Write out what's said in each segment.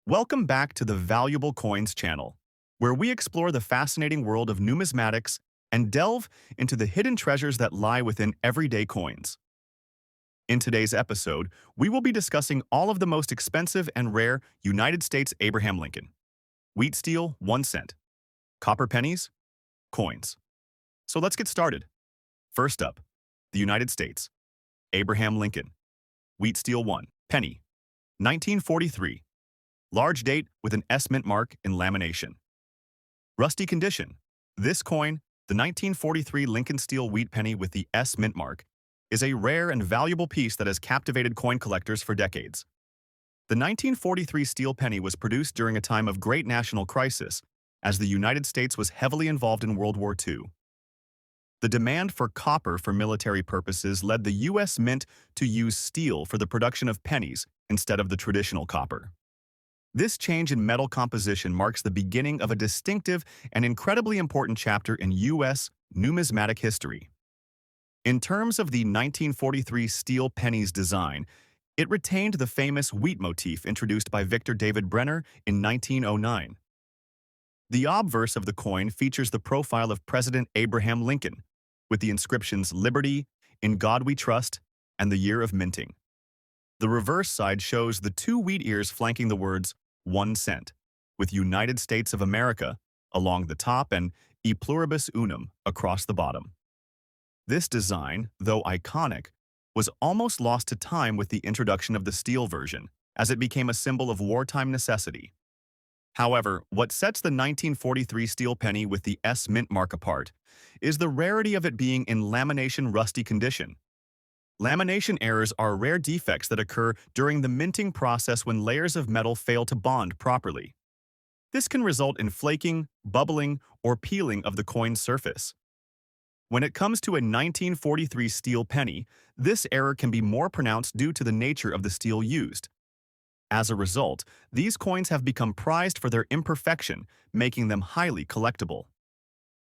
Welcome back to the Valuable Coins channel, where we explore the fascinating world of numismatics and delve into the hidden treasures that lie within everyday coins. In today's episode, we will be discussing all of the most expensive and rare United States Abraham Lincoln, wheat steel 1 cent, copper pennies, coins. So let's get started. First up, the United States, Abraham Lincoln, wheat steel 1 penny, 1943. Large date with an S mint mark in lamination. Rusty condition. This coin, the 1943 Lincoln Steel Wheat Penny with the S mint mark, is a rare and valuable piece that has captivated coin collectors for decades. The 1943 steel penny was produced during a time of great national crisis, as the United States was heavily involved in World War II. The demand for copper for military purposes led the U.S. Mint to use steel for the production of pennies instead of the traditional copper. This change in metal composition marks the beginning of a distinctive and incredibly important chapter in U.S. numismatic history. In terms of the 1943 steel penny's design, it retained the famous wheat motif introduced by Victor David Brenner in 1909. The obverse of the coin features the profile of President Abraham Lincoln, with the inscriptions "Liberty," "In God We Trust," and the year of minting. The reverse side shows the two wheat ears flanking the words 1 cent, with United States of America along the top and E pluribus unum across the bottom. This design, though iconic, was almost lost to time with the introduction of the steel version, as it became a symbol of wartime necessity. However, what sets the 1943 steel penny with the S mint mark apart is the rarity of it being in lamination rusty condition. Lamination errors are rare defects that occur during the minting process when layers of metal fail to bond properly. This can result in flaking, bubbling, or peeling of the coin's surface. When it comes to a 1943 steel penny, this error can be more pronounced due to the nature of the steel used. As a result, these coins have become prized for their imperfection, making them highly collectible.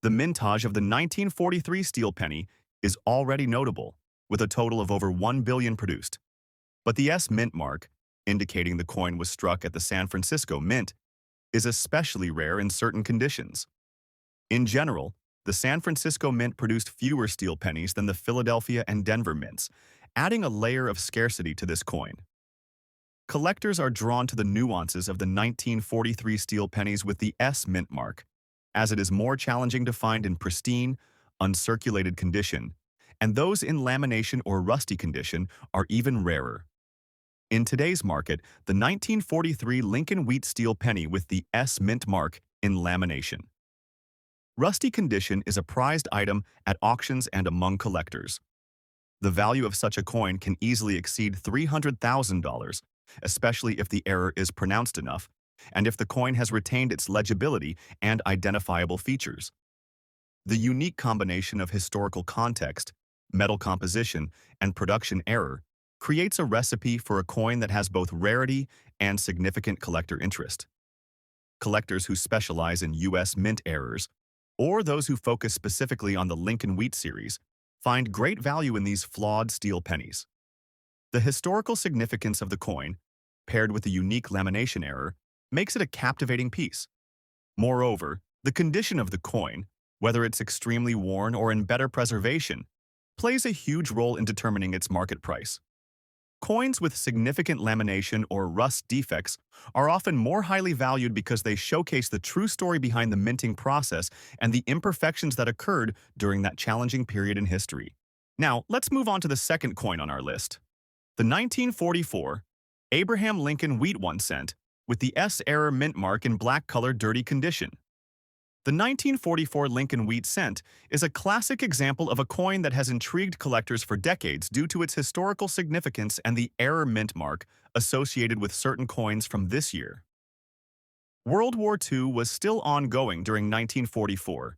The mintage of the 1943 steel penny is already notable, with a total of over 1 billion produced. But the S mint mark, indicating the coin was struck at the San Francisco Mint, is especially rare in certain conditions. In general, the San Francisco Mint produced fewer steel pennies than the Philadelphia and Denver mints, adding a layer of scarcity to this coin. Collectors are drawn to the nuances of the 1943 steel pennies with the S mint mark, as it is more challenging to find in pristine, uncirculated condition, and those in lamination or rusty condition are even rarer. In today's market, the 1943 Lincoln Wheat Steel Penny with the S mint mark in lamination. Rusty condition is a prized item at auctions and among collectors. The value of such a coin can easily exceed $300,000, especially if the error is pronounced enough, and if the coin has retained its legibility and identifiable features. The unique combination of historical context, metal composition, and production error creates a recipe for a coin that has both rarity and significant collector interest. Collectors who specialize in U.S. mint errors, or those who focus specifically on the Lincoln Wheat series, find great value in these flawed steel pennies. The historical significance of the coin, paired with the unique lamination error, makes it a captivating piece. Moreover, the condition of the coin, whether it's extremely worn or in better preservation, plays a huge role in determining its market price. Coins with significant lamination or rust defects are often more highly valued because they showcase the true story behind the minting process and the imperfections that occurred during that challenging period in history. Now, let's move on to the second coin on our list. The 1944 Abraham Lincoln Wheat 1 cent with the S error mint mark in black-colored dirty condition. The 1944 Lincoln Wheat cent is a classic example of a coin that has intrigued collectors for decades due to its historical significance and the error mint mark associated with certain coins from this year. World War II was still ongoing during 1944,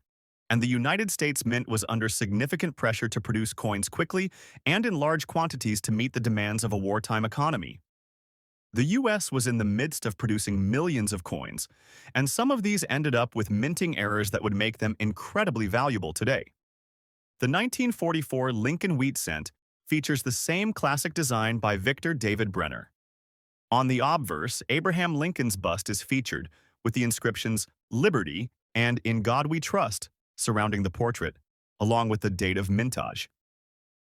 and the United States Mint was under significant pressure to produce coins quickly and in large quantities to meet the demands of a wartime economy. The U.S. was in the midst of producing millions of coins, and some of these ended up with minting errors that would make them incredibly valuable today. The 1944 Lincoln Wheat cent features the same classic design by Victor David Brenner. On the obverse, Abraham Lincoln's bust is featured, with the inscriptions Liberty and In God We Trust surrounding the portrait, along with the date of mintage.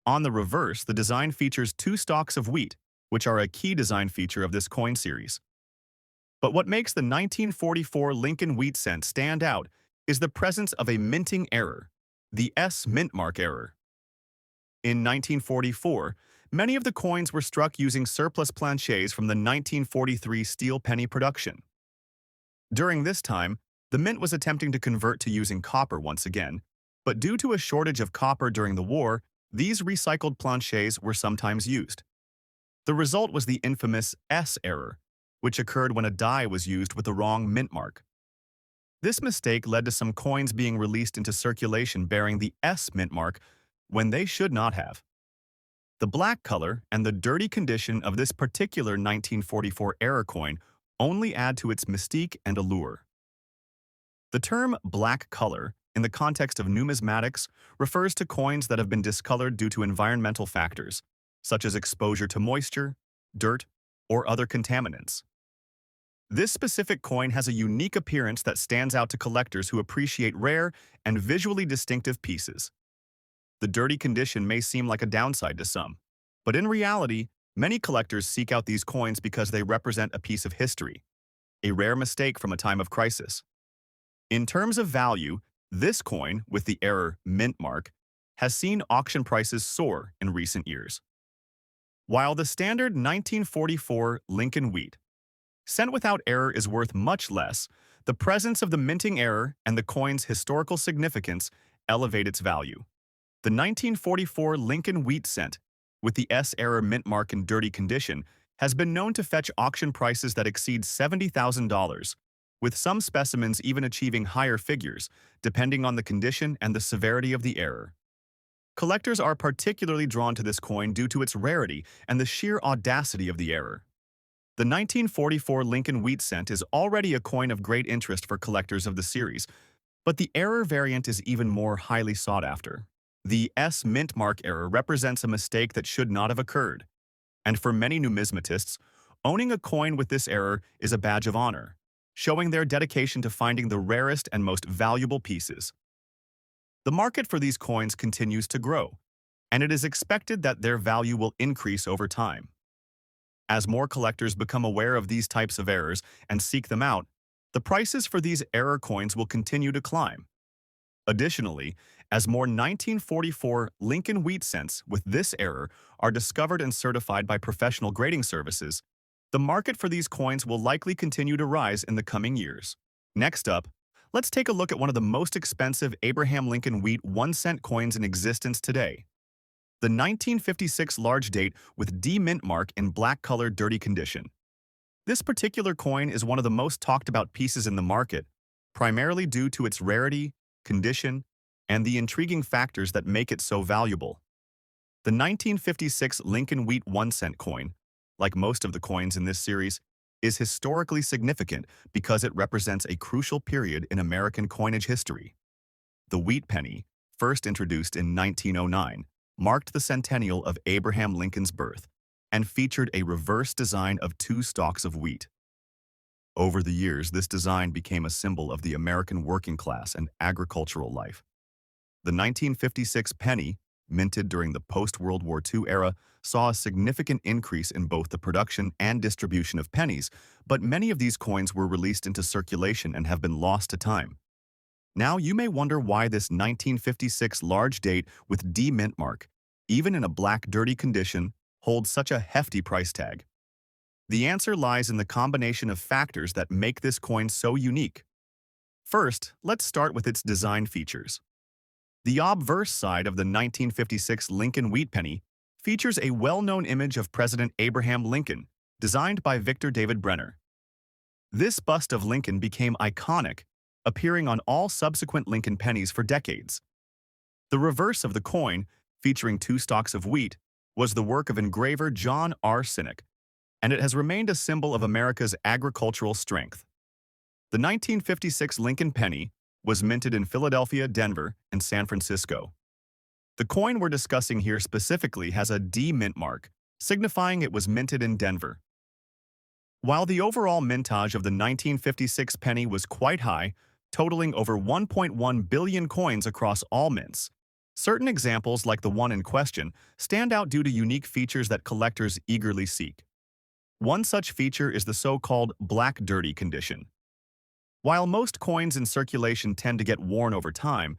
On the reverse, the design features two stalks of wheat, which are a key design feature of this coin series. But what makes the 1944 Lincoln wheat cent stand out is the presence of a minting error, the S mint mark error. In 1944, many of the coins were struck using surplus planchets from the 1943 steel penny production. During this time, the mint was attempting to convert to using copper once again, but due to a shortage of copper during the war, these recycled planchets were sometimes used. The result was the infamous S error, which occurred when a die was used with the wrong mint mark. This mistake led to some coins being released into circulation bearing the S mint mark when they should not have. The black color and the dirty condition of this particular 1944 error coin only add to its mystique and allure. The term black color, in the context of numismatics, refers to coins that have been discolored due to environmental factors, such as exposure to moisture, dirt, or other contaminants. This specific coin has a unique appearance that stands out to collectors who appreciate rare and visually distinctive pieces. The dirty condition may seem like a downside to some, but in reality, many collectors seek out these coins because they represent a piece of history, a rare mistake from a time of crisis. In terms of value, this coin, with the error mint mark, has seen auction prices soar in recent years. While the standard 1944 Lincoln wheat cent without error is worth much less, the presence of the minting error and the coin's historical significance elevate its value. The 1944 Lincoln wheat cent, with the S error mint mark in dirty condition, has been known to fetch auction prices that exceed $70,000, with some specimens even achieving higher figures, depending on the condition and the severity of the error. Collectors are particularly drawn to this coin due to its rarity and the sheer audacity of the error. The 1944 Lincoln wheat cent is already a coin of great interest for collectors of the series, but the error variant is even more highly sought after. The S mint mark error represents a mistake that should not have occurred, and for many numismatists, owning a coin with this error is a badge of honor, showing their dedication to finding the rarest and most valuable pieces. The market for these coins continues to grow, and it is expected that their value will increase over time. As more collectors become aware of these types of errors and seek them out, the prices for these error coins will continue to climb. Additionally, as more 1944 Lincoln wheat cents with this error are discovered and certified by professional grading services, the market for these coins will likely continue to rise in the coming years. Next up, let's take a look at one of the most expensive Abraham Lincoln wheat 1-cent coins in existence today. The 1956 large date with D mint mark in black-colored dirty condition. This particular coin is one of the most talked about pieces in the market, primarily due to its rarity, condition, and the intriguing factors that make it so valuable. The 1956 Lincoln wheat 1-cent coin, like most of the coins in this series, is historically significant because it represents a crucial period in American coinage history. The wheat penny, first introduced in 1909, marked the centennial of Abraham Lincoln's birth and featured a reverse design of two stalks of wheat. Over the years, this design became a symbol of the American working class and agricultural life. The 1956 penny, minted during the post-World War II era, saw a significant increase in both the production and distribution of pennies, but many of these coins were released into circulation and have been lost to time. Now you may wonder why this 1956 large date with D mint mark, even in a black dirty condition, holds such a hefty price tag. The answer lies in the combination of factors that make this coin so unique. First, let's start with its design features. The obverse side of the 1956 Lincoln wheat penny features a well-known image of President Abraham Lincoln, designed by Victor David Brenner. This bust of Lincoln became iconic, appearing on all subsequent Lincoln pennies for decades. The reverse of the coin, featuring two stalks of wheat, was the work of engraver John R. Sinek, and it has remained a symbol of America's agricultural strength. The 1956 Lincoln penny was minted in Philadelphia, Denver, and San Francisco. The coin we're discussing here specifically has a D mint mark, signifying it was minted in Denver. While the overall mintage of the 1956 penny was quite high, totaling over 1.1 billion coins across all mints, certain examples like the one in question stand out due to unique features that collectors eagerly seek. One such feature is the so-called black dirty condition. While most coins in circulation tend to get worn over time,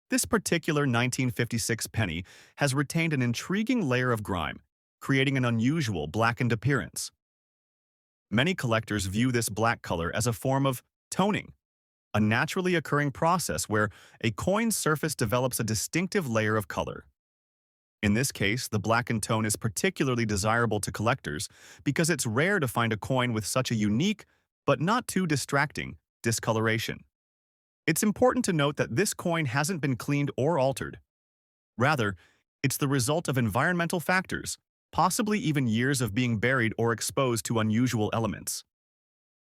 this particular 1956 penny has retained an intriguing layer of grime, creating an unusual blackened appearance. Many collectors view this black color as a form of toning, a naturally occurring process where a coin's surface develops a distinctive layer of color. In this case, the blackened tone is particularly desirable to collectors because it's rare to find a coin with such a unique, but not too distracting, discoloration. It's important to note that this coin hasn't been cleaned or altered. Rather, it's the result of environmental factors, possibly even years of being buried or exposed to unusual elements.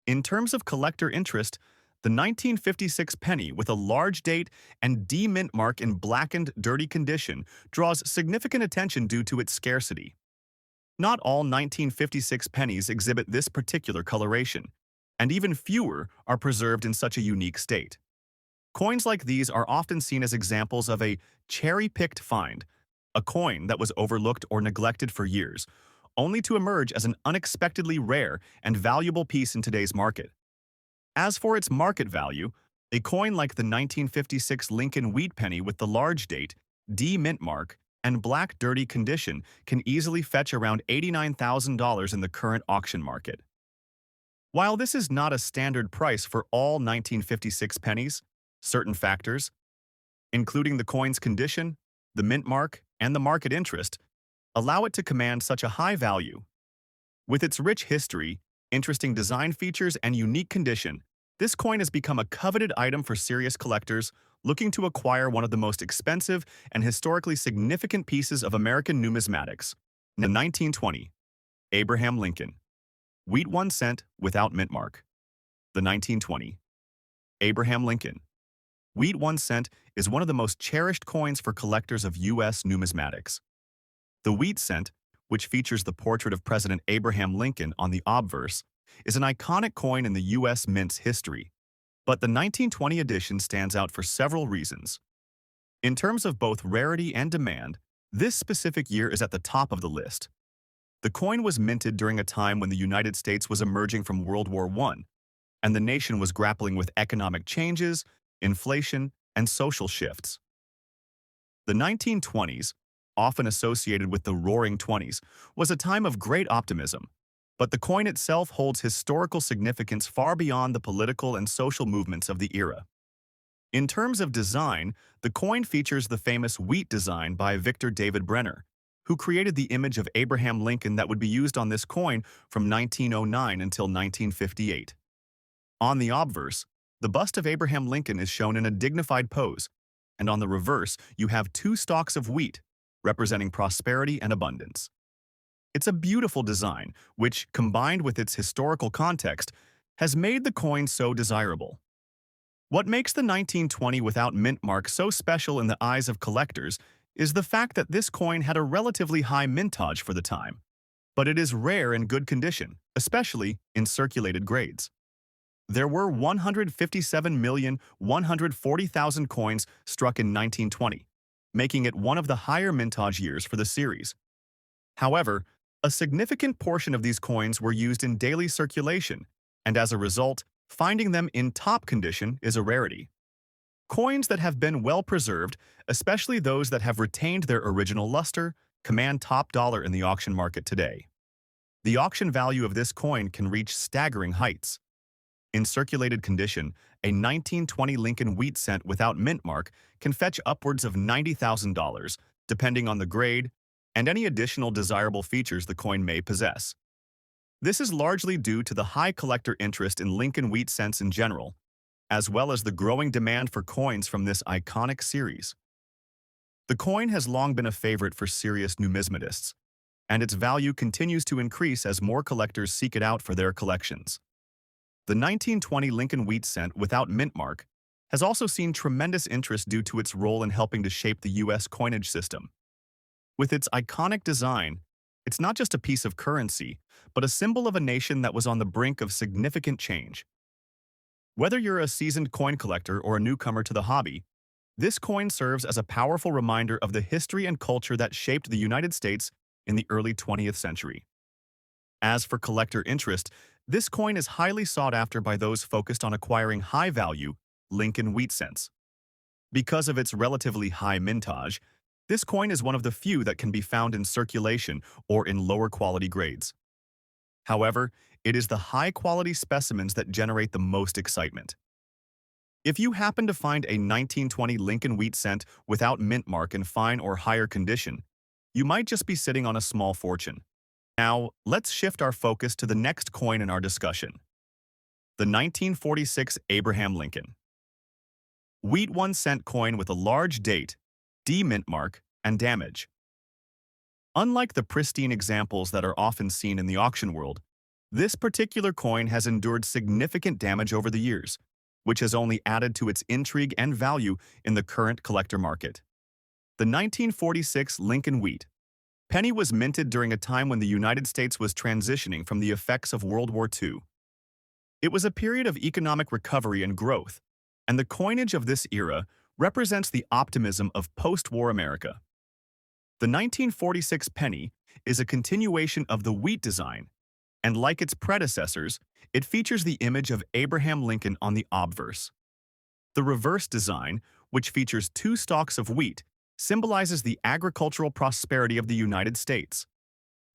In terms of collector interest, the 1956 penny with a large date and D mint mark in blackened, dirty condition draws significant attention due to its scarcity. Not all 1956 pennies exhibit this particular coloration, and even fewer are preserved in such a unique state. Coins like these are often seen as examples of a cherry-picked find, a coin that was overlooked or neglected for years, only to emerge as an unexpectedly rare and valuable piece in today's market. As for its market value, a coin like the 1956 Lincoln Wheat Penny with the large date, D mint mark, and black dirty condition can easily fetch around $89,000 in the current auction market. While this is not a standard price for all 1956 pennies, certain factors, including the coin's condition, the mint mark, and the market interest, allow it to command such a high value. With its rich history, interesting design features, and unique condition, this coin has become a coveted item for serious collectors looking to acquire one of the most expensive and historically significant pieces of American numismatics. The 1920 Abraham Lincoln Wheat 1 cent without mint mark. The 1920 Abraham Lincoln Wheat 1 cent is one of the most cherished coins for collectors of U.S. numismatics. The wheat cent, which features the portrait of President Abraham Lincoln on the obverse, is an iconic coin in the U.S. mint's history, but the 1920 edition stands out for several reasons. In terms of both rarity and demand, this specific year is at the top of the list. The coin was minted during a time when the United States was emerging from World War I, and the nation was grappling with economic changes, inflation, and social shifts. The 1920s, often associated with the Roaring Twenties, was a time of great optimism, but the coin itself holds historical significance far beyond the political and social movements of the era. In terms of design, the coin features the famous wheat design by Victor David Brenner, who created the image of Abraham Lincoln that would be used on this coin from 1909 until 1958. On the obverse, the bust of Abraham Lincoln is shown in a dignified pose, and on the reverse, you have two stalks of wheat, representing prosperity and abundance. It's a beautiful design, which, combined with its historical context, has made the coin so desirable. What makes the 1920 without mint mark so special in the eyes of collectors is the fact that this coin had a relatively high mintage for the time, but it is rare in good condition, especially in circulated grades. There were 157,140,000 coins struck in 1920, making it one of the higher mintage years for the series. However, a significant portion of these coins were used in daily circulation, and as a result, finding them in top condition is a rarity. Coins that have been well preserved, especially those that have retained their original luster, command top dollar in the auction market today. The auction value of this coin can reach staggering heights. In circulated condition, a 1920 Lincoln Wheat cent without mint mark can fetch upwards of $90,000, depending on the grade and any additional desirable features the coin may possess. This is largely due to the high collector interest in Lincoln Wheat cents in general, as well as the growing demand for coins from this iconic series. The coin has long been a favorite for serious numismatists, and its value continues to increase as more collectors seek it out for their collections. The 1920 Lincoln Wheat cent without mint mark has also seen tremendous interest due to its role in helping to shape the U.S. coinage system. With its iconic design, It's not just a piece of currency, but a symbol of a nation that was on the brink of significant change. Whether you're a seasoned coin collector or a newcomer to the hobby, this coin serves as a powerful reminder of the history and culture that shaped the United States in the early 20th century. As for collector interest, this coin is highly sought after by those focused on acquiring high-value Lincoln wheat cents. Because of its relatively high mintage, this coin is one of the few that can be found in circulation or in lower quality grades. However, it is the high-quality specimens that generate the most excitement. If you happen to find a 1920 Lincoln wheat cent without mint mark in fine or higher condition, you might just be sitting on a small fortune. Now, let's shift our focus to the next coin in our discussion, the 1946 Abraham Lincoln. Wheat 1-cent coin with a large date, D mint mark, and damage. Unlike the pristine examples that are often seen in the auction world, this particular coin has endured significant damage over the years, which has only added to its intrigue and value in the current collector market. The 1946 Lincoln Wheat penny was minted during a time when the United States was transitioning from the effects of World War II. It was a period of economic recovery and growth, and the coinage of this era represents the optimism of post-war America. The 1946 penny is a continuation of the wheat design, and like its predecessors, it features the image of Abraham Lincoln on the obverse. The reverse design, which features two stalks of wheat, symbolizes the agricultural prosperity of the United States.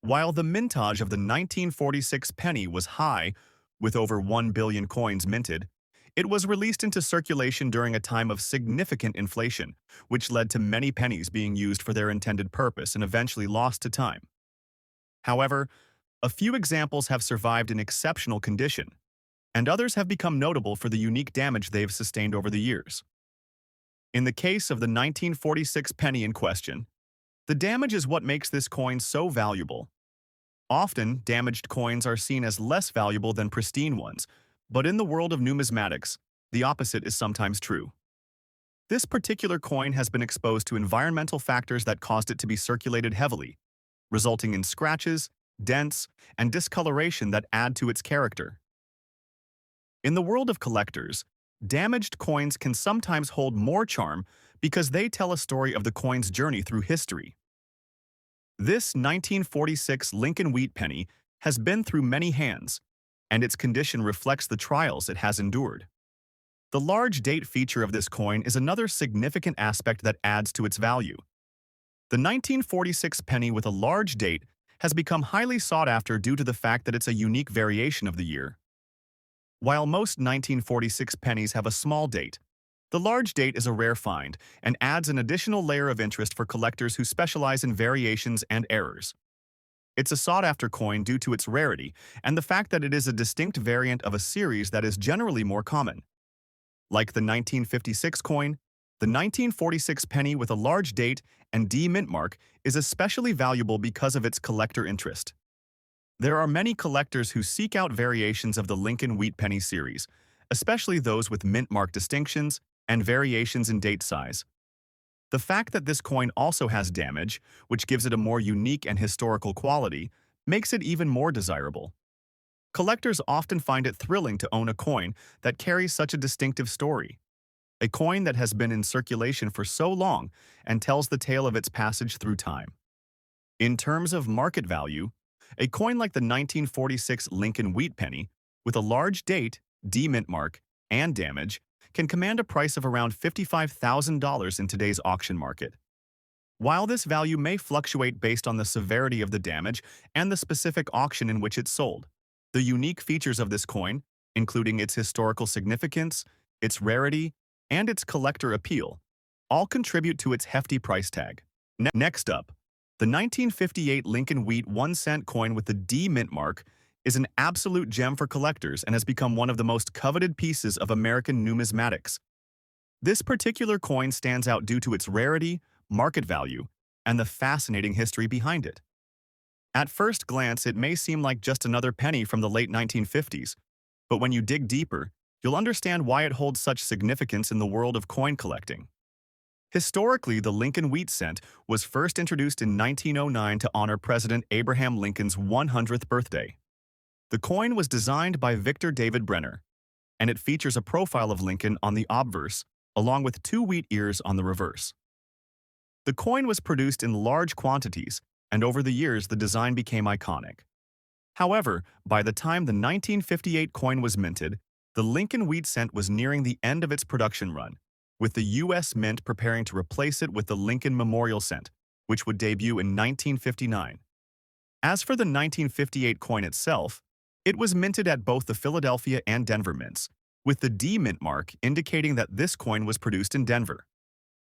While the mintage of the 1946 penny was high, with over 1 billion coins minted, it was released into circulation during a time of significant inflation, which led to many pennies being used for their intended purpose and eventually lost to time. However, a few examples have survived in exceptional condition, and others have become notable for the unique damage they've sustained over the years. In the case of the 1946 penny in question, the damage is what makes this coin so valuable. Often, damaged coins are seen as less valuable than pristine ones, but in the world of numismatics, the opposite is sometimes true. This particular coin has been exposed to environmental factors that caused it to be circulated heavily, resulting in scratches, dents, and discoloration that add to its character. In the world of collectors, damaged coins can sometimes hold more charm because they tell a story of the coin's journey through history. This 1946 Lincoln wheat penny has been through many hands, and its condition reflects the trials it has endured. The large date feature of this coin is another significant aspect that adds to its value. The 1946 penny with a large date has become highly sought after due to the fact that it's a unique variation of the year. While most 1946 pennies have a small date, the large date is a rare find and adds an additional layer of interest for collectors who specialize in variations and errors. It's a sought-after coin due to its rarity and the fact that it is a distinct variant of a series that is generally more common. Like the 1956 coin, the 1946 penny with a large date and D mint mark is especially valuable because of its collector interest. There are many collectors who seek out variations of the Lincoln wheat penny series, especially those with mint mark distinctions and variations in date size. The fact that this coin also has damage, which gives it a more unique and historical quality, makes it even more desirable. Collectors often find it thrilling to own a coin that carries such a distinctive story. A coin that has been in circulation for so long and tells the tale of its passage through time. In terms of market value, a coin like the 1946 Lincoln wheat penny, with a large date, D mint mark, and damage, can command a price of around $55,000 in today's auction market. While this value may fluctuate based on the severity of the damage and the specific auction in which it's sold, the unique features of this coin, including its historical significance, its rarity, and its collector appeal, all contribute to its hefty price tag. Next up, the 1958 Lincoln wheat 1-cent coin with the D mint mark is an absolute gem for collectors and has become one of the most coveted pieces of American numismatics. This particular coin stands out due to its rarity, market value, and the fascinating history behind it. At first glance, it may seem like just another penny from the late 1950s, but when you dig deeper, you'll understand why it holds such significance in the world of coin collecting. Historically, the Lincoln wheat cent was first introduced in 1909 to honor President Abraham Lincoln's 100th birthday. The coin was designed by Victor David Brenner, and it features a profile of Lincoln on the obverse, along with two wheat ears on the reverse. The coin was produced in large quantities, and over the years the design became iconic. However, by the time the 1958 coin was minted, the Lincoln wheat cent was nearing the end of its production run, with the U.S. Mint preparing to replace it with the Lincoln Memorial Cent, which would debut in 1959. As for the 1958 coin itself, it was minted at both the Philadelphia and Denver mints, with the D mint mark indicating that this coin was produced in Denver.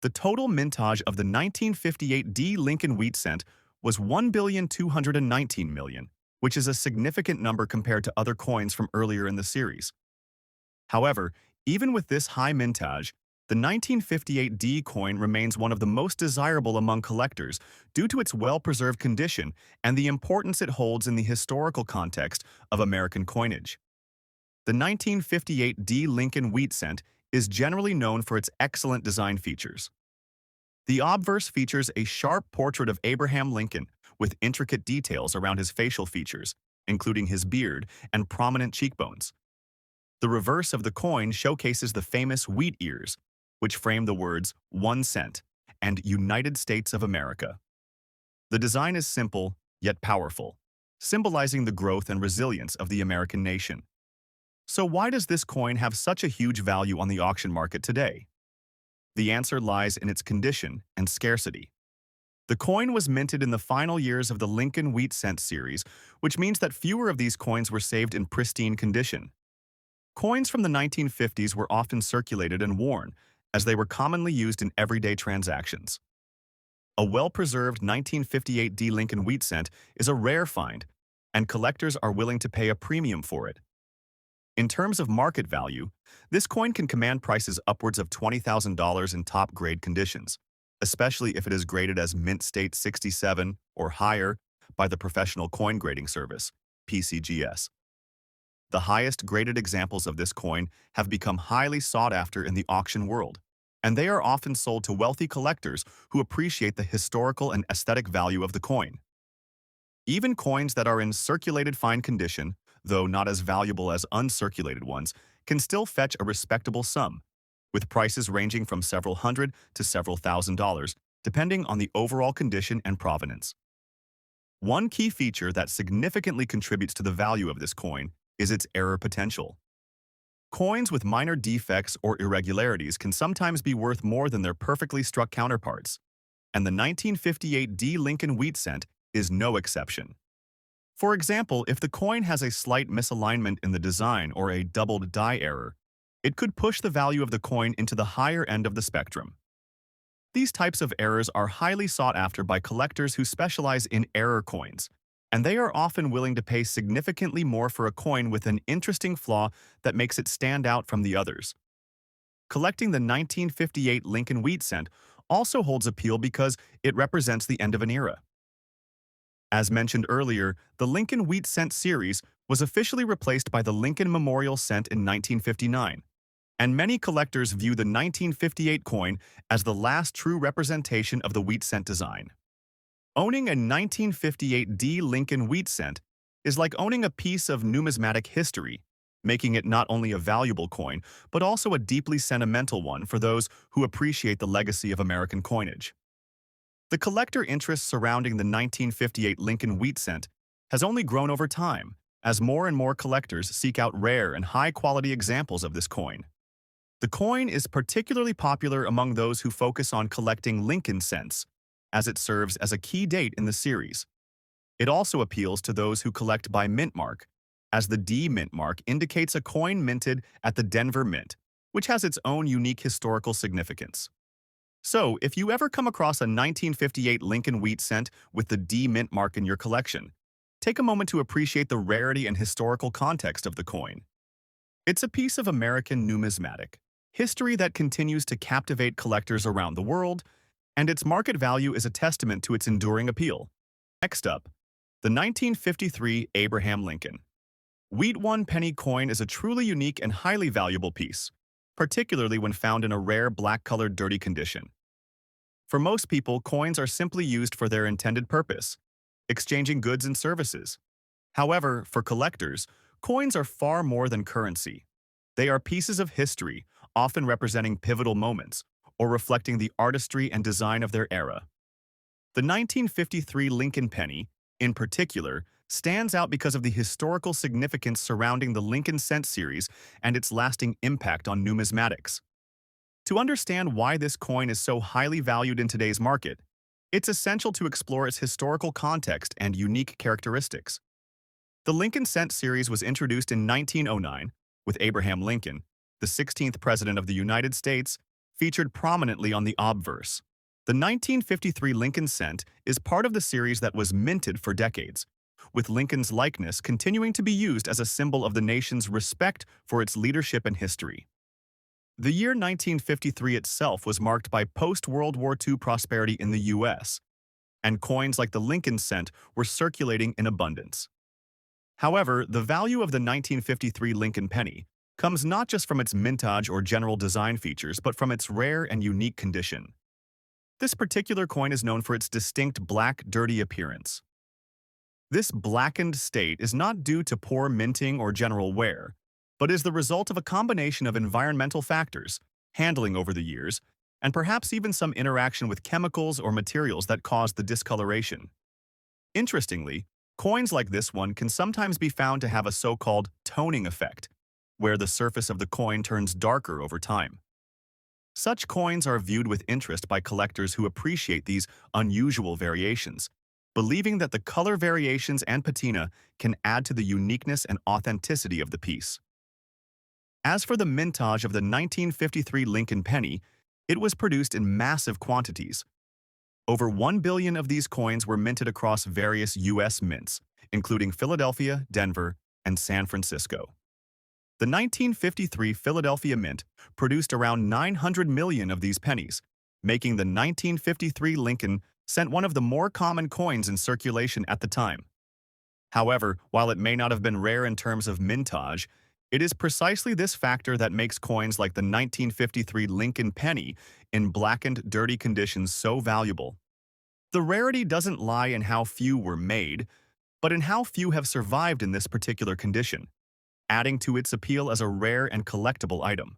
The total mintage of the 1958 D Lincoln wheat cent was $1,219,000,000, which is a significant number compared to other coins from earlier in the series. However, even with this high mintage, the 1958 D coin remains one of the most desirable among collectors due to its well-preserved condition and the importance it holds in the historical context of American coinage. The 1958 D Lincoln wheat cent is generally known for its excellent design features. The obverse features a sharp portrait of Abraham Lincoln with intricate details around his facial features, including his beard and prominent cheekbones. The reverse of the coin showcases the famous wheat ears, which frame the words 1 cent and United States of America. The design is simple, yet powerful, symbolizing the growth and resilience of the American nation. So why does this coin have such a huge value on the auction market today? The answer lies in its condition and scarcity. The coin was minted in the final years of the Lincoln wheat cent series, which means that fewer of these coins were saved in pristine condition. Coins from the 1950s were often circulated and worn, as they were commonly used in everyday transactions. A well-preserved 1958 D Lincoln wheat cent is a rare find, and collectors are willing to pay a premium for it. In terms of market value, this coin can command prices upwards of $20,000 in top-grade conditions, especially if it is graded as Mint State 67 or higher by the Professional Coin Grading Service, PCGS. The highest graded examples of this coin have become highly sought after in the auction world, and they are often sold to wealthy collectors who appreciate the historical and aesthetic value of the coin. Even coins that are in circulated fine condition, though not as valuable as uncirculated ones, can still fetch a respectable sum, with prices ranging from several hundred to several $1,000s, depending on the overall condition and provenance. One key feature that significantly contributes to the value of this coin is its error potential. Coins with minor defects or irregularities can sometimes be worth more than their perfectly struck counterparts, and the 1958 D Lincoln wheat cent is no exception. For example, if the coin has a slight misalignment in the design or a doubled die error, it could push the value of the coin into the higher end of the spectrum. These types of errors are highly sought after by collectors who specialize in error coins, and they are often willing to pay significantly more for a coin with an interesting flaw that makes it stand out from the others. Collecting the 1958 Lincoln wheat cent also holds appeal because it represents the end of an era. As mentioned earlier, the Lincoln wheat cent series was officially replaced by the Lincoln Memorial Cent in 1959, and many collectors view the 1958 coin as the last true representation of the wheat cent design. Owning a 1958 D Lincoln wheat cent is like owning a piece of numismatic history, making it not only a valuable coin, but also a deeply sentimental one for those who appreciate the legacy of American coinage. The collector interest surrounding the 1958 Lincoln wheat cent has only grown over time, as more and more collectors seek out rare and high-quality examples of this coin. The coin is particularly popular among those who focus on collecting Lincoln cents, as it serves as a key date in the series. It also appeals to those who collect by mint mark, as the D mint mark indicates a coin minted at the Denver Mint, which has its own unique historical significance. So, if you ever come across a 1958 Lincoln wheat cent with the D mint mark in your collection, take a moment to appreciate the rarity and historical context of the coin. It's a piece of American numismatic history that continues to captivate collectors around the world, and its market value is a testament to its enduring appeal. Next up, the 1953 Abraham Lincoln Wheat 1 penny coin is a truly unique and highly valuable piece, particularly when found in a rare black-colored dirty condition. For most people, coins are simply used for their intended purpose, exchanging goods and services. However, for collectors, coins are far more than currency. They are pieces of history, often representing pivotal moments, or reflecting the artistry and design of their era. The 1953 Lincoln penny, in particular, stands out because of the historical significance surrounding the Lincoln cent series and its lasting impact on numismatics. To understand why this coin is so highly valued in today's market, it's essential to explore its historical context and unique characteristics. The Lincoln cent series was introduced in 1909, with Abraham Lincoln, the 16th President of the United States, featured prominently on the obverse. The 1953 Lincoln cent is part of the series that was minted for decades, with Lincoln's likeness continuing to be used as a symbol of the nation's respect for its leadership and history. The year 1953 itself was marked by post-World War II prosperity in the U.S., and coins like the Lincoln cent were circulating in abundance. However, the value of the 1953 Lincoln penny comes not just from its mintage or general design features, but from its rare and unique condition. This particular coin is known for its distinct black, dirty appearance. This blackened state is not due to poor minting or general wear, but is the result of a combination of environmental factors, handling over the years, and perhaps even some interaction with chemicals or materials that caused the discoloration. Interestingly, coins like this one can sometimes be found to have a so-called toning effect, where the surface of the coin turns darker over time. Such coins are viewed with interest by collectors who appreciate these unusual variations, believing that the color variations and patina can add to the uniqueness and authenticity of the piece. As for the mintage of the 1953 Lincoln penny, it was produced in massive quantities. Over 1 billion of these coins were minted across various U.S. mints, including Philadelphia, Denver, and San Francisco. The 1953 Philadelphia Mint produced around 900 million of these pennies, making the 1953 Lincoln cent one of the more common coins in circulation at the time. However, while it may not have been rare in terms of mintage, it is precisely this factor that makes coins like the 1953 Lincoln penny in blackened, dirty conditions so valuable. The rarity doesn't lie in how few were made, but in how few have survived in this particular condition, adding to its appeal as a rare and collectible item.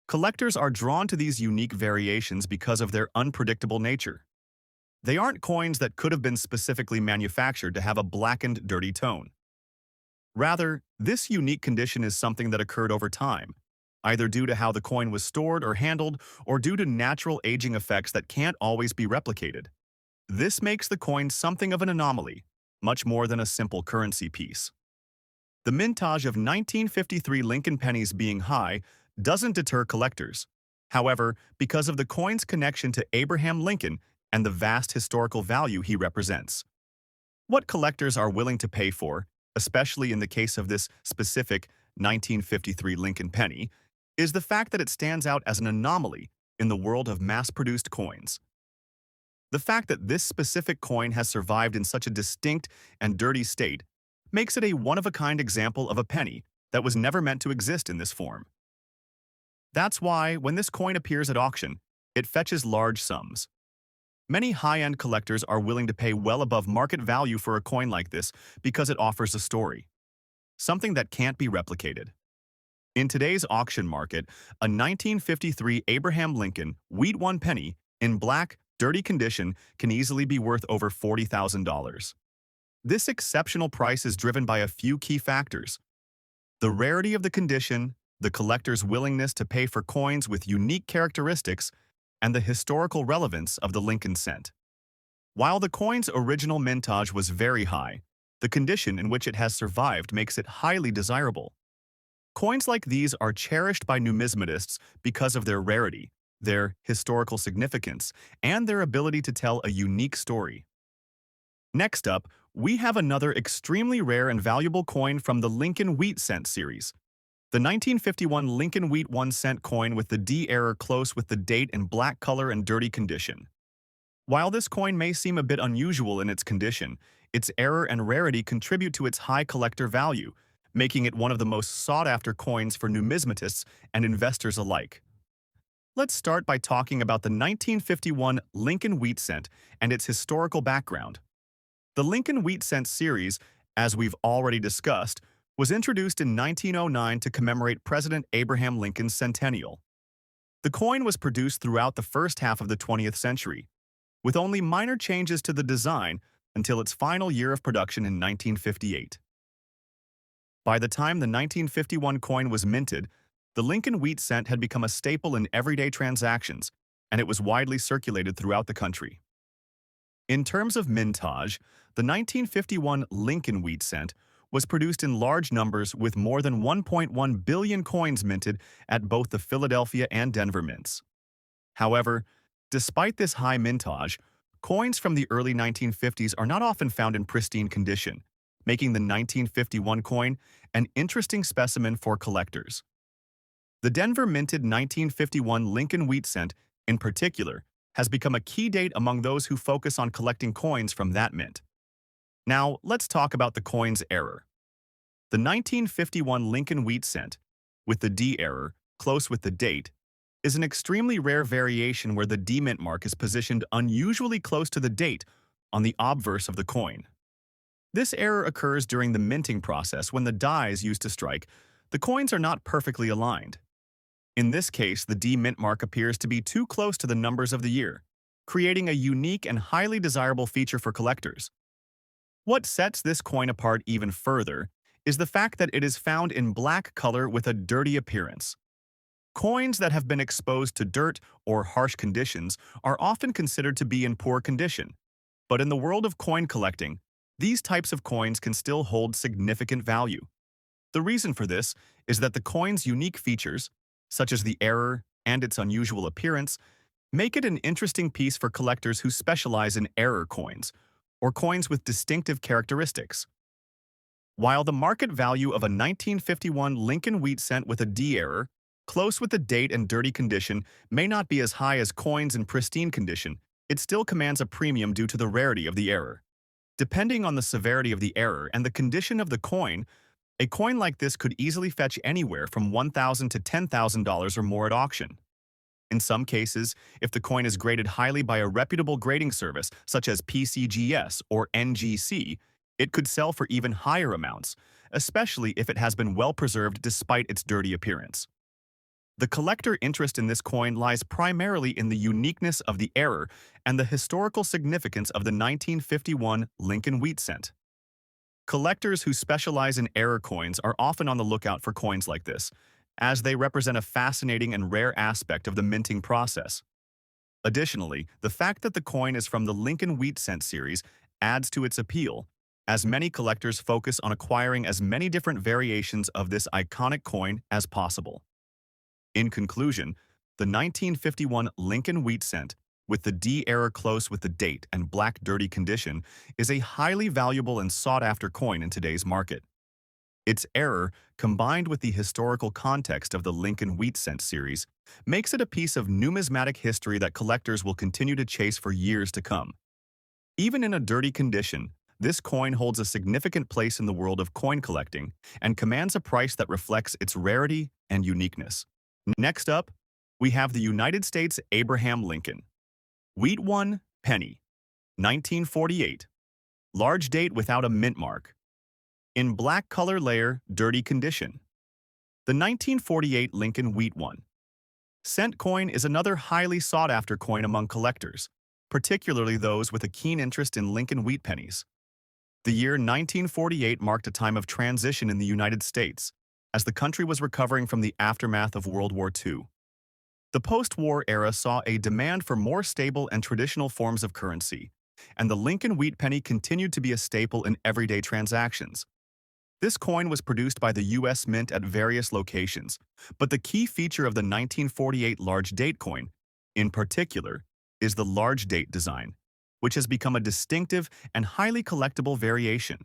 Collectors are drawn to these unique variations because of their unpredictable nature. They aren't coins that could have been specifically manufactured to have a blackened, dirty tone. Rather, this unique condition is something that occurred over time, either due to how the coin was stored or handled, or due to natural aging effects that can't always be replicated. This makes the coin something of an anomaly, much more than a simple currency piece. The mintage of 1953 Lincoln pennies being high doesn't deter collectors. However, because of the coin's connection to Abraham Lincoln and the vast historical value he represents. What collectors are willing to pay for, especially in the case of this specific 1953 Lincoln penny, is the fact that it stands out as an anomaly in the world of mass-produced coins. The fact that this specific coin has survived in such a distinct and dirty state makes it a one-of-a-kind example of a penny that was never meant to exist in this form. That's why, when this coin appears at auction, it fetches large sums. Many high-end collectors are willing to pay well above market value for a coin like this because it offers a story, something that can't be replicated. In today's auction market, a 1953 Abraham Lincoln Wheat 1 penny in black, dirty condition can easily be worth over $40,000. This exceptional price is driven by a few key factors: the rarity of the condition, the collector's willingness to pay for coins with unique characteristics, and the historical relevance of the Lincoln cent. While the coin's original mintage was very high, the condition in which it has survived makes it highly desirable. Coins like these are cherished by numismatists because of their rarity, their historical significance, and their ability to tell a unique story. Next up, we have another extremely rare and valuable coin from the Lincoln Wheat cent series. The 1951 Lincoln Wheat 1 cent coin with the D error close with the date in black color and dirty condition. While this coin may seem a bit unusual in its condition, its error and rarity contribute to its high collector value, making it one of the most sought-after coins for numismatists and investors alike. Let's start by talking about the 1951 Lincoln Wheat Cent and its historical background. The Lincoln Wheat Cent series, as we've already discussed, was introduced in 1909 to commemorate President Abraham Lincoln's centennial. The coin was produced throughout the first half of the 20th century, with only minor changes to the design until its final year of production in 1958. By the time the 1951 coin was minted, the Lincoln Wheat Cent had become a staple in everyday transactions, and it was widely circulated throughout the country. In terms of mintage, the 1951 Lincoln Wheat Cent was produced in large numbers with more than 1.1 billion coins minted at both the Philadelphia and Denver mints. However, despite this high mintage, coins from the early 1950s are not often found in pristine condition, making the 1951 coin an interesting specimen for collectors. The Denver minted 1951 Lincoln Wheat Cent, in particular, has become a key date among those who focus on collecting coins from that mint. Now, let's talk about the coin's error. The 1951 Lincoln Wheat Cent, with the D error, close with the date, is an extremely rare variation where the D mint mark is positioned unusually close to the date on the obverse of the coin. This error occurs during the minting process when the dies used to strike, the coins are not perfectly aligned. In this case, the D mint mark appears to be too close to the numbers of the year, creating a unique and highly desirable feature for collectors. What sets this coin apart even further is the fact that it is found in black color with a dirty appearance. Coins that have been exposed to dirt or harsh conditions are often considered to be in poor condition, but in the world of coin collecting, these types of coins can still hold significant value. The reason for this is that the coin's unique features, such as the error and its unusual appearance, make it an interesting piece for collectors who specialize in error coins, or coins with distinctive characteristics. While the market value of a 1951 Lincoln Wheat Cent with a D error, close with the date and dirty condition, may not be as high as coins in pristine condition, it still commands a premium due to the rarity of the error. Depending on the severity of the error and the condition of the coin, a coin like this could easily fetch anywhere from $1,000 to $10,000 or more at auction. In some cases, if the coin is graded highly by a reputable grading service such as PCGS or NGC, it could sell for even higher amounts, especially if it has been well preserved despite its dirty appearance. The collector interest in this coin lies primarily in the uniqueness of the error and the historical significance of the 1951 Lincoln Wheat Cent. Collectors who specialize in error coins are often on the lookout for coins like this, as they represent a fascinating and rare aspect of the minting process. Additionally, the fact that the coin is from the Lincoln Wheat Cent series adds to its appeal, as many collectors focus on acquiring as many different variations of this iconic coin as possible. In conclusion, the 1951 Lincoln Wheat Cent, with the D error close with the date and black dirty condition, is a highly valuable and sought-after coin in today's market. Its error, combined with the historical context of the Lincoln Wheat Cent series, makes it a piece of numismatic history that collectors will continue to chase for years to come. Even in a dirty condition, this coin holds a significant place in the world of coin collecting and commands a price that reflects its rarity and uniqueness. Next up, we have the United States Abraham Lincoln. Wheat 1, penny, 1948. Large date without a mint mark. In black color layer, dirty condition. The 1948 Lincoln Wheat 1 cent coin is another highly sought-after coin among collectors, particularly those with a keen interest in Lincoln wheat pennies. The year 1948 marked a time of transition in the United States, as the country was recovering from the aftermath of World War II. The post-war era saw a demand for more stable and traditional forms of currency, and the Lincoln wheat penny continued to be a staple in everyday transactions. This coin was produced by the U.S. Mint at various locations, but the key feature of the 1948 large date coin, in particular, is the large date design, which has become a distinctive and highly collectible variation.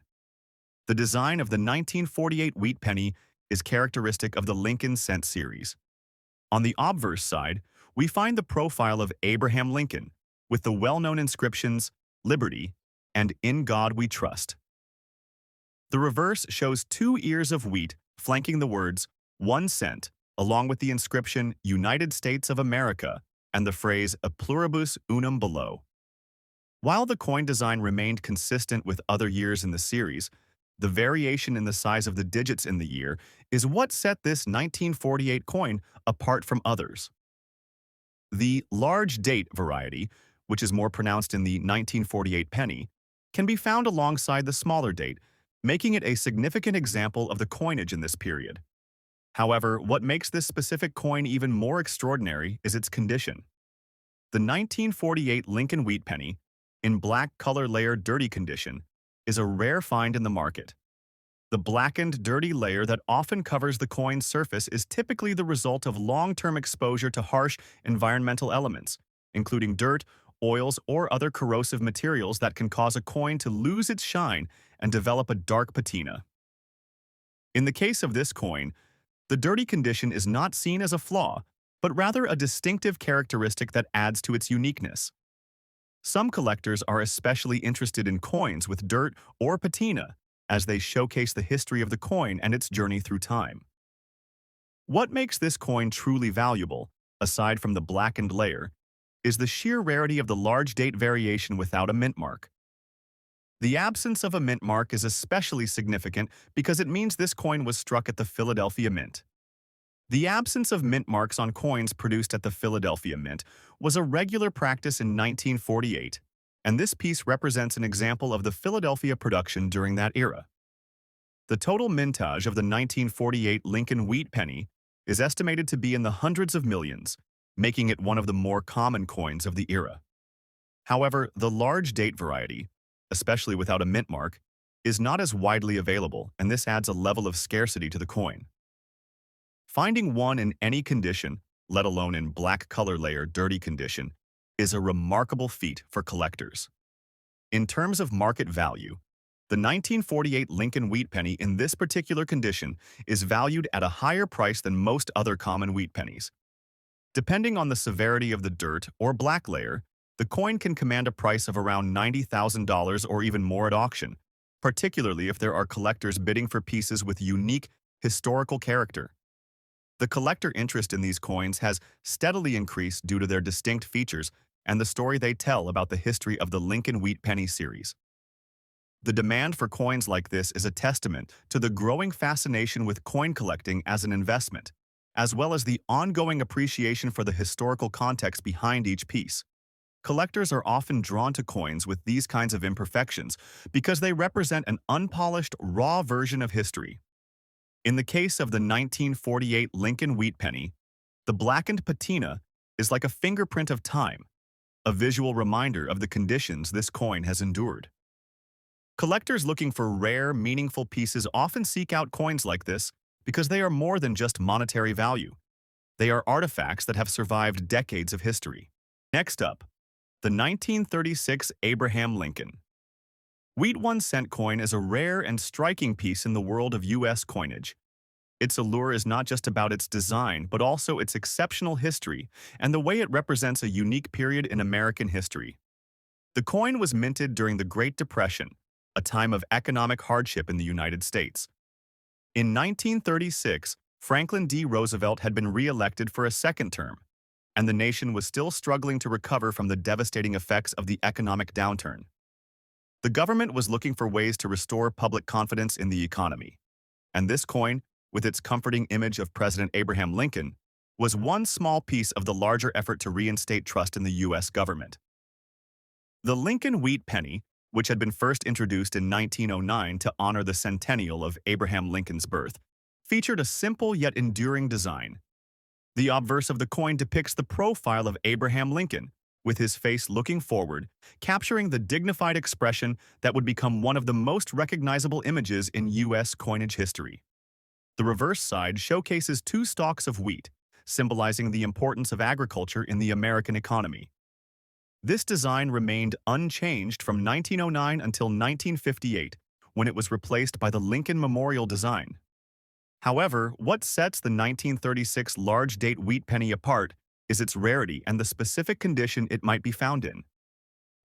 The design of the 1948 wheat penny is characteristic of the Lincoln Cent series. On the obverse side, we find the profile of Abraham Lincoln, with the well-known inscriptions, Liberty, and In God We Trust. The reverse shows 2 ears of wheat flanking the words, 1 cent, along with the inscription United States of America and the phrase A pluribus unum below. While the coin design remained consistent with other years in the series, the variation in the size of the digits in the year is what set this 1948 coin apart from others. The large date variety, which is more pronounced in the 1948 penny, can be found alongside the smaller date, making it a significant example of the coinage in this period. However, what makes this specific coin even more extraordinary is its condition. The 1948 Lincoln wheat penny, in black color layer dirty condition, is a rare find in the market. The blackened, dirty layer that often covers the coin's surface is typically the result of long-term exposure to harsh environmental elements, including dirt, oils, or other corrosive materials that can cause a coin to lose its shine and develop a dark patina. In the case of this coin, the dirty condition is not seen as a flaw, but rather a distinctive characteristic that adds to its uniqueness. Some collectors are especially interested in coins with dirt or patina, as they showcase the history of the coin and its journey through time. What makes this coin truly valuable, aside from the blackened layer, is the sheer rarity of the large date variation without a mint mark. The absence of a mint mark is especially significant because it means this coin was struck at the Philadelphia Mint. The absence of mint marks on coins produced at the Philadelphia Mint was a regular practice in 1948, and this piece represents an example of the Philadelphia production during that era. The total mintage of the 1948 Lincoln wheat penny is estimated to be in the hundreds of millions, making it one of the more common coins of the era. However, the large date variety, especially without a mint mark, is not as widely available, and this adds a level of scarcity to the coin. Finding one in any condition, let alone in black color layer dirty condition, is a remarkable feat for collectors. In terms of market value, the 1948 Lincoln wheat penny in this particular condition is valued at a higher price than most other common wheat pennies. Depending on the severity of the dirt or black layer, the coin can command a price of around $90,000 or even more at auction, particularly if there are collectors bidding for pieces with unique historical character. The collector interest in these coins has steadily increased due to their distinct features and the story they tell about the history of the Lincoln wheat penny series. The demand for coins like this is a testament to the growing fascination with coin collecting as an investment, as well as the ongoing appreciation for the historical context behind each piece. Collectors are often drawn to coins with these kinds of imperfections because they represent an unpolished, raw version of history. In the case of the 1948 Lincoln wheat penny, the blackened patina is like a fingerprint of time, a visual reminder of the conditions this coin has endured. Collectors looking for rare, meaningful pieces often seek out coins like this because they are more than just monetary value. They are artifacts that have survived decades of history. Next up, the 1936 Abraham Lincoln. Wheat 1-cent coin is a rare and striking piece in the world of U.S. coinage. Its allure is not just about its design, but also its exceptional history and the way it represents a unique period in American history. The coin was minted during the Great Depression, a time of economic hardship in the United States. In 1936, Franklin D. Roosevelt had been re-elected for a second term, and the nation was still struggling to recover from the devastating effects of the economic downturn. The government was looking for ways to restore public confidence in the economy, and this coin, with its comforting image of President Abraham Lincoln, was one small piece of the larger effort to reinstate trust in the U.S. government. The Lincoln wheat penny, which had been first introduced in 1909 to honor the centennial of Abraham Lincoln's birth, featured a simple yet enduring design. The obverse of the coin depicts the profile of Abraham Lincoln, with his face looking forward, capturing the dignified expression that would become one of the most recognizable images in U.S. coinage history. The reverse side showcases two stalks of wheat, symbolizing the importance of agriculture in the American economy. This design remained unchanged from 1909 until 1958, when it was replaced by the Lincoln Memorial design. However, what sets the 1936 large-date wheat penny apart is its rarity and the specific condition it might be found in.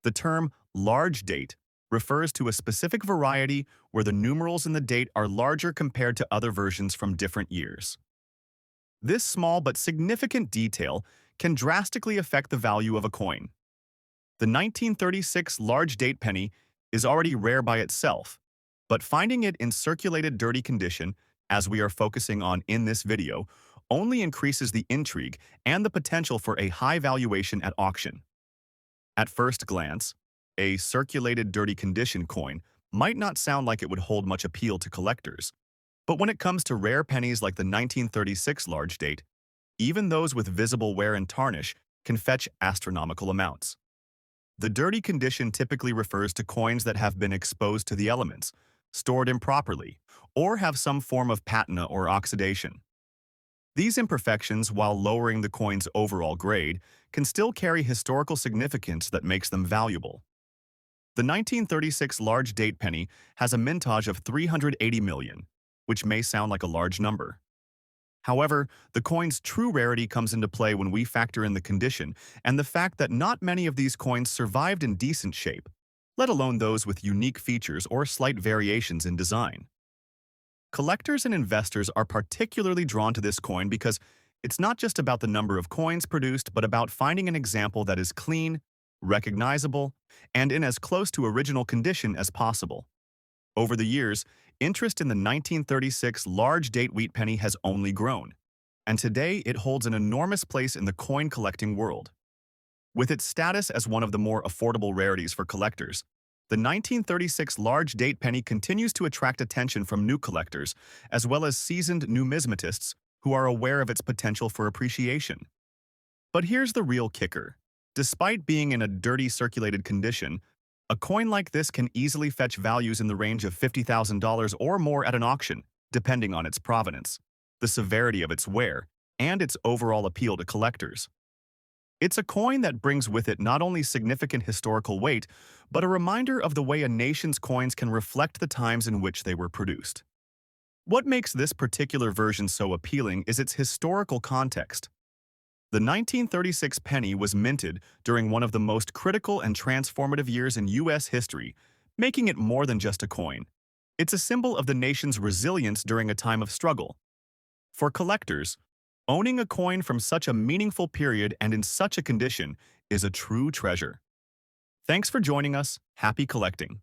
The term large date refers to a specific variety where the numerals in the date are larger compared to other versions from different years. This small but significant detail can drastically affect the value of a coin. The 1936 large date penny is already rare by itself, but finding it in circulated dirty condition, as we are focusing on in this video, only increases the intrigue and the potential for a high valuation at auction. At first glance, a circulated dirty condition coin might not sound like it would hold much appeal to collectors, but when it comes to rare pennies like the 1936 large date, even those with visible wear and tarnish can fetch astronomical amounts. The dirty condition typically refers to coins that have been exposed to the elements, stored improperly, or have some form of patina or oxidation. These imperfections, while lowering the coin's overall grade, can still carry historical significance that makes them valuable. The 1936 large date penny has a mintage of 380 million, which may sound like a large number. However, the coin's true rarity comes into play when we factor in the condition and the fact that not many of these coins survived in decent shape, let alone those with unique features or slight variations in design. Collectors and investors are particularly drawn to this coin because it's not just about the number of coins produced, but about finding an example that is clean, recognizable, and in as close to original condition as possible. Over the years, interest in the 1936 large date wheat penny has only grown, and today it holds an enormous place in the coin collecting world. With its status as one of the more affordable rarities for collectors, the 1936 large date penny continues to attract attention from new collectors, as well as seasoned numismatists who are aware of its potential for appreciation. But here's the real kicker. Despite being in a dirty circulated condition, a coin like this can easily fetch values in the range of $50,000 or more at an auction, depending on its provenance, the severity of its wear, and its overall appeal to collectors. It's a coin that brings with it not only significant historical weight, but a reminder of the way a nation's coins can reflect the times in which they were produced. What makes this particular version so appealing is its historical context. The 1936 penny was minted during one of the most critical and transformative years in U.S. history, making it more than just a coin. It's a symbol of the nation's resilience during a time of struggle. For collectors, owning a coin from such a meaningful period and in such a condition is a true treasure. Thanks for joining us. Happy collecting!